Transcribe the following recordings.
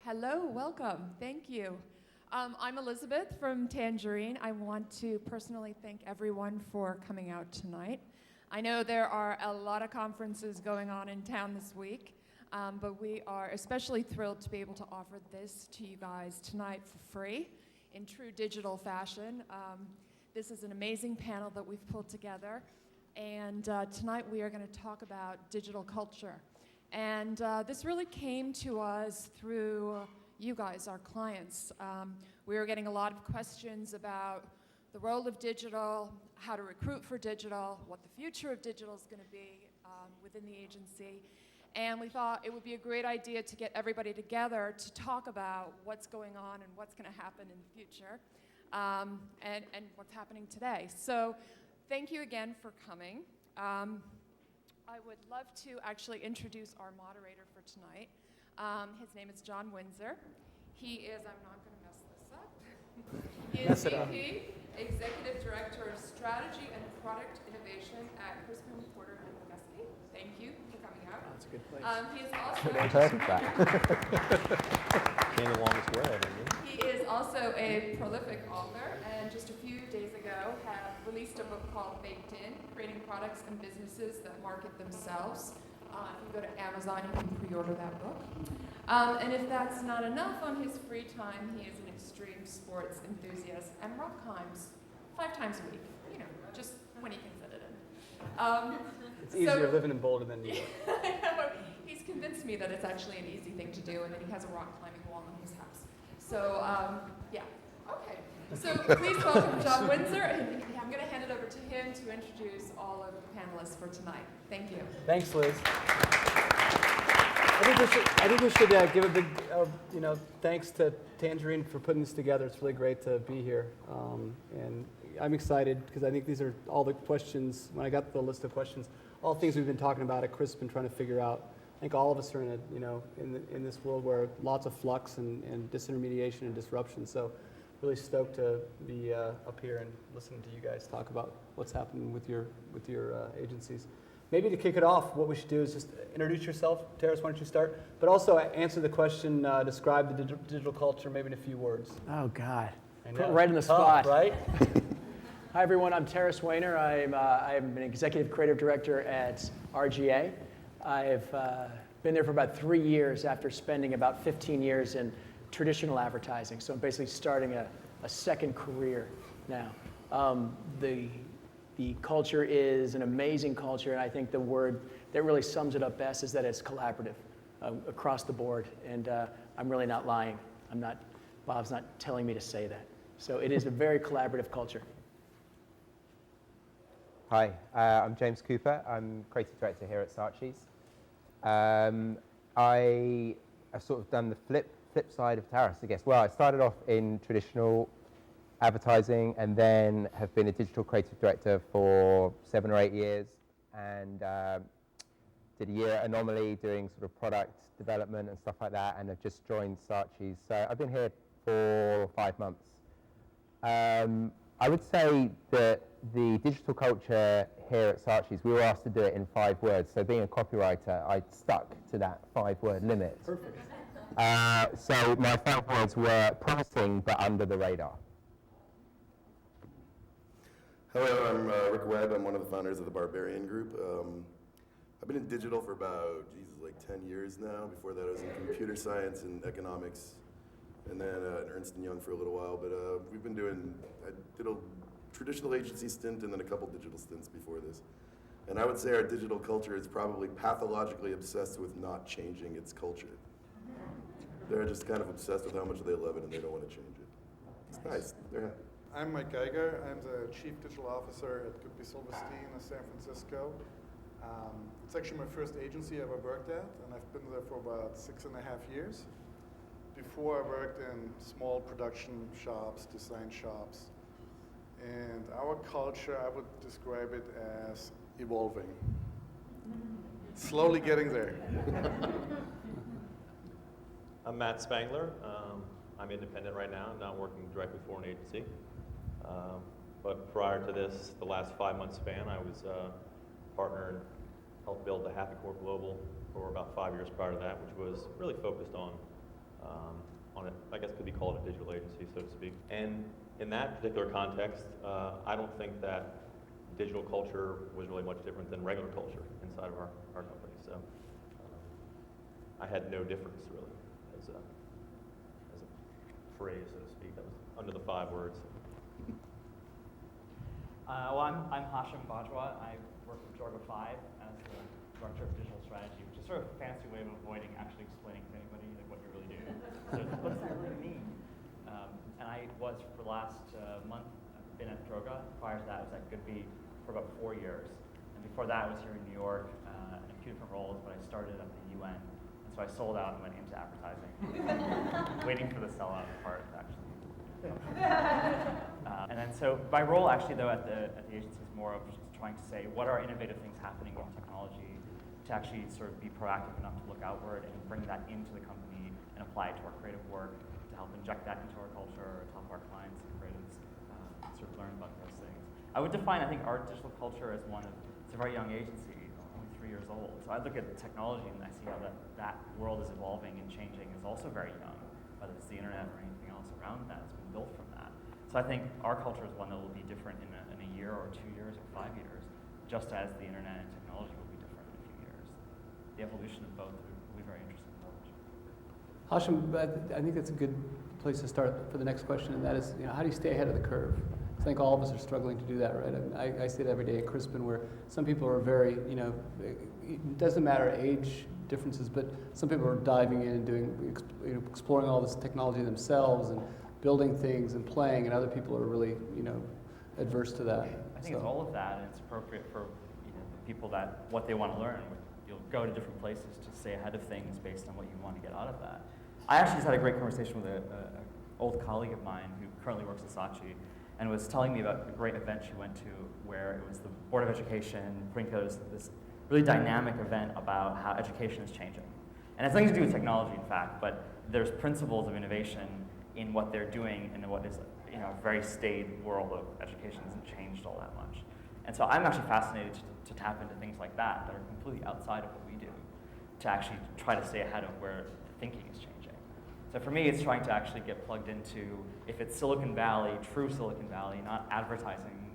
Hello, welcome. Thank you. I'm Elizabeth from Tangerine. I want to personally thank everyone for coming out tonight. I know there are a lot of conferences going on in town this week, but we are especially thrilled to be able to offer this to you guys tonight for free in true digital fashion. This is an amazing panel that we've pulled together, and tonight we are going to talk about digital culture. And this really came to us through you guys, our clients. We were getting a lot of questions about the role of digital, how to recruit for digital, what the future of digital is going to be within the agency. And we thought it would be a great idea to get everybody together to talk about what's going on and what's going to happen in the future and what's happening today. So thank you again for coming. I would love to actually introduce our moderator for tonight. His name is John Winsor. He is, I'm not going to mess this up. He is VP, Executive Director of Strategy and Product Innovation at Crispin, Porter and Bogusky. Thank you for coming out. That's a good place. He is also Came the longest way, haven't you? He is also a prolific author, and just a few days ago have released a book called Baked In, Creating Products and Businesses That Market Themselves. If you go to Amazon, you can pre-order that book. And if that's not enough, on his free time, he is an extreme sports enthusiast and rock climbs 5 times a week, you know, just when he can fit it in. It's easier living in Boulder than New York. I know. He's convinced me that it's actually an easy thing to do, and that he has a rock climbing wall in his house. So, yeah, okay. So please welcome John Winsor, and I'm going to hand it over to him to introduce all of the panelists for tonight. Thank you. Thanks, Liz. I think we should give a big, thanks to Tangerine for putting this together. It's really great to be here, and I'm excited because I think these are all the questions. When I got the list of questions, all things we've been talking about at Crispin, trying to figure out. I think all of us are in this world where lots of flux and disintermediation and disruption. So, really stoked to be up here and listening to you guys talk about what's happening with your agencies. Maybe to kick it off, what we should do is just introduce yourself. Terrace, why don't you start? But also answer the question, describe the digital culture maybe in a few words. Oh, God. Put Right in the spot. Right? Hi, everyone. I'm Terrace Wainer. I'm an executive creative director at RGA. I've been there for about 3 years after spending about 15 years in traditional advertising. So I'm basically starting a second career now. The culture is an amazing culture, and I think the word that really sums it up best is that it's collaborative across the board. And I'm really not lying. Bob's not telling me to say that. So it is a very collaborative culture. Hi, I'm James Cooper. I'm creative director here at Saatchi's. I've sort of done the flip side of Taras, I guess. Well, I started off in traditional advertising and then have been a digital creative director for 7 or 8 years, and did a year at Anomaly doing sort of product development and stuff like that, and have just joined Saatchi's. So I've been here 4 or 5 months. I would say that the digital culture here at Saatchi's, we were asked to do it in 5 words. So being a copywriter, I stuck to that 5-word limit. Perfect. So my 5 words were promising but under the radar. Hello, I'm Rick Webb. I'm one of the founders of the Barbarian group. I've been in digital for about, like 10 years now. Before that, I was in computer science and economics, and then at Ernst & Young for a little while. But I did a traditional agency stint and then a couple digital stints before this. And I would say our digital culture is probably pathologically obsessed with not changing its culture. They're just kind of obsessed with how much they love it and they don't want to change it. It's nice. They're happy. I'm Mike Geiger. I'm the Chief Digital Officer at Goodby Silverstein in San Francisco. It's actually my first agency I ever worked at, and I've been there for about 6.5 years. Before, I worked in small production shops, design shops. And our culture, I would describe it as evolving. Slowly getting there. I'm Matt Spangler. I'm independent right now. I'm not working directly for an agency. But prior to this, the last 5-month span, I was a partner and helped build the Happy Core Global for about 5 years prior to that, which was really focused on be called a digital agency, so to speak. And in that particular context, I don't think that digital culture was really much different than regular culture inside of our company. So I had no difference really as a phrase, so to speak. That was under the 5 words. Well, I'm Hashem Bajwa. I work with Jorga 5 as the Director of Digital Strategy, which is sort of a fancy way of avoiding actually explaining to anybody like what you really do. So what does that really mean? And I was, for the last month, I've been at Droga. Prior to that, I was at Goodby for about 4 years. And before that, I was here in New York in a few different roles, but I started at the UN. And so I sold out and went into advertising, waiting for the sellout part to actually come. And then so my role actually, though, at the agency is more of just trying to say what are innovative things happening with technology to actually sort of be proactive enough to look outward and bring that into the company and apply it to our creative work, to help inject that into our culture, to help our clients and creatives sort of learn about those things. I would define, I think, our digital culture as one of, it's a very young agency, only 3 years old. So I look at technology and I see how that world is evolving and changing is also very young, whether it's the internet or anything else around that. It's been built from that. So I think our culture is one that will be different in a year or 2 years or 5 years, just as the internet and technology will be different in a few years. The evolution of both will be very interesting to watch. Hashem, I think that's a good place to start for the next question, and that is, how do you stay ahead of the curve? I think all of us are struggling to do that, right? I see it every day at Crispin, where some people are very, it doesn't matter age differences, but some people are diving in and doing, exploring all this technology themselves and building things and playing, and other people are really, adverse to that. I think it's all of that, and it's appropriate for people that what they want to learn. You'll go to different places to stay ahead of things based on what you want to get out of that. I actually just had a great conversation with an old colleague of mine who currently works at Saatchi, and was telling me about a great event she went to where it was the Board of Education putting together this really dynamic event about how education is changing. And it's nothing to do with technology, in fact, but there's principles of innovation in what they're doing in what is a very staid world of education hasn't changed all that much. And so I'm actually fascinated to tap into things like that are completely outside of what we do, to actually try to stay ahead of where the thinking is changing. So for me, it's trying to actually get plugged into, if it's Silicon Valley, true Silicon Valley, not advertising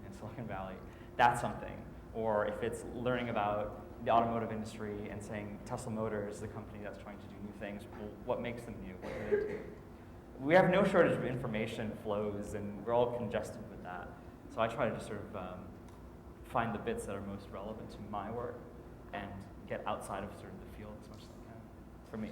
in Silicon Valley, that's something. Or if it's learning about the automotive industry and saying Tesla Motors is the company that's trying to do new things, well, what makes them new? What do they do? We have no shortage of information flows, and we're all congested with that. So I try to just sort of find the bits that are most relevant to my work and get outside of sort of the field as much as I can, for me.